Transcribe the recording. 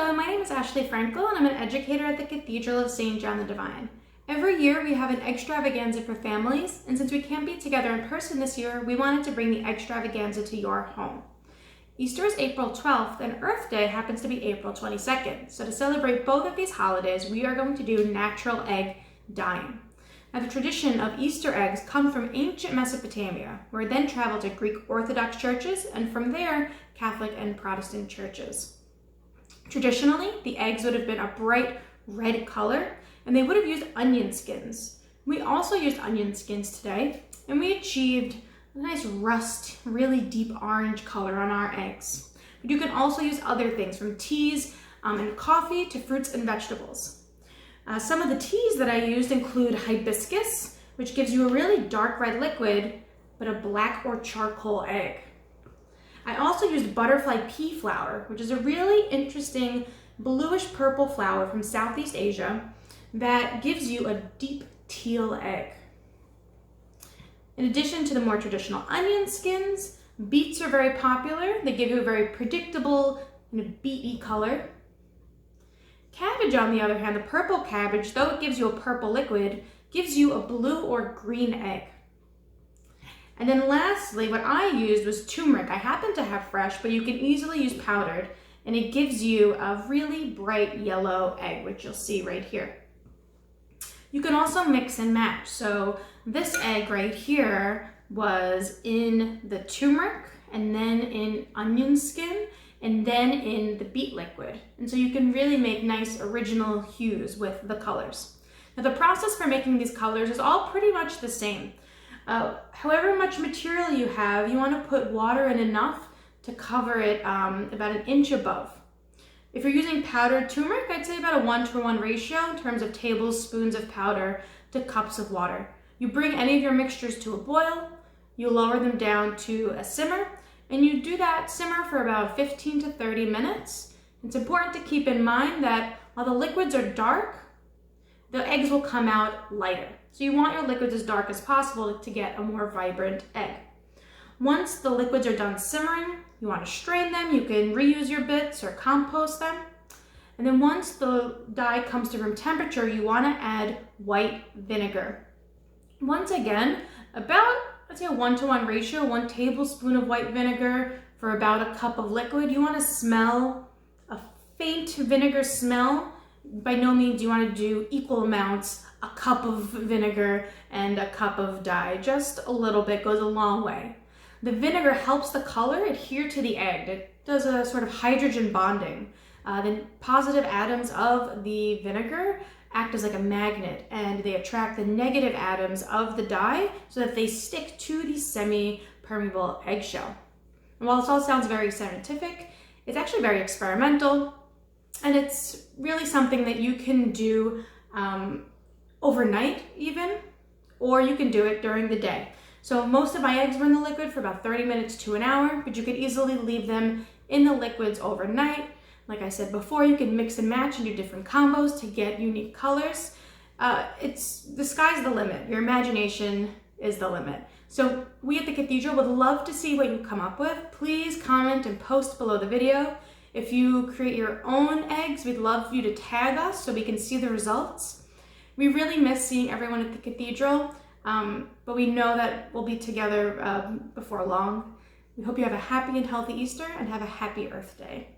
Hello, my name is Ashley Frenkel and I'm an educator at the Cathedral of St. John the Divine. Every year we have an Eggstravaganza for families, and since we can't be together in person this year, we wanted to bring the Eggstravaganza to your home. Easter is April 12th and Earth Day happens to be April 22nd. So to celebrate both of these holidays, we are going to do natural egg dyeing. Now the tradition of Easter eggs come from ancient Mesopotamia, where it then traveled to Greek Orthodox churches and from there, Catholic and Protestant churches. Traditionally, the eggs would have been a bright red color and they would have used onion skins. We also used onion skins today and we achieved a nice rust, really deep orange color on our eggs. But you can also use other things from teas and coffee to fruits and vegetables. Some of the teas that I used include hibiscus, which gives you a really dark red liquid, but a black or charcoal egg. I also used butterfly pea flower, which is a really interesting bluish purple flower from Southeast Asia that gives you a deep teal egg. In addition to the more traditional onion skins, beets are very popular. They give you a very predictable beety color. Cabbage, on the other hand, the purple cabbage, though it gives you a purple liquid, gives you a blue or green egg. And then lastly, what I used was turmeric. I happen to have fresh, but you can easily use powdered, and it gives you a really bright yellow egg, which you'll see right here. You can also mix and match. So this egg right here was in the turmeric, and then in onion skin, and then in the beet liquid. And so you can really make nice original hues with the colors. Now the process for making these colors is all pretty much the same. However much material you have, you want to put water in enough to cover it about an inch above. If you're using powdered turmeric, I'd say about a 1-to-1 ratio in terms of tablespoons of powder to cups of water. You bring any of your mixtures to a boil, you lower them down to a simmer, and you do that simmer for about 15 to 30 minutes. It's important to keep in mind that while the liquids are dark, the eggs will come out lighter. So you want your liquids as dark as possible to get a more vibrant egg. Once the liquids are done simmering, you want to strain them. You can reuse your bits or compost them. And then once the dye comes to room temperature, you want to add white vinegar. Once again, about, let's say a 1-to-1 ratio, 1 tablespoon of white vinegar for about a cup of liquid. You want to smell a faint vinegar smell. By no means do you want to do equal amounts, a cup of vinegar and a cup of dye. Just a little bit goes a long way. The vinegar helps the color adhere to the egg. It does a sort of hydrogen bonding. The positive atoms of the vinegar act as like a magnet and they attract the negative atoms of the dye so that they stick to the semi-permeable eggshell. And while this all sounds very scientific, it's actually very experimental. And it's really something that you can do overnight even, or you can do it during the day. So most of my eggs were in the liquid for about 30 minutes to an hour, but you could easily leave them in the liquids overnight. Like I said before, you can mix and match and do different combos to get unique colors. The sky's the limit. Your imagination is the limit. So we at the Cathedral would love to see what you come up with. Please comment and post below the video. If you create your own eggs, we'd love you to tag us so we can see the results. We really miss seeing everyone at the Cathedral, but we know that we'll be together before long. We hope you have a happy and healthy Easter and have a happy Earth Day.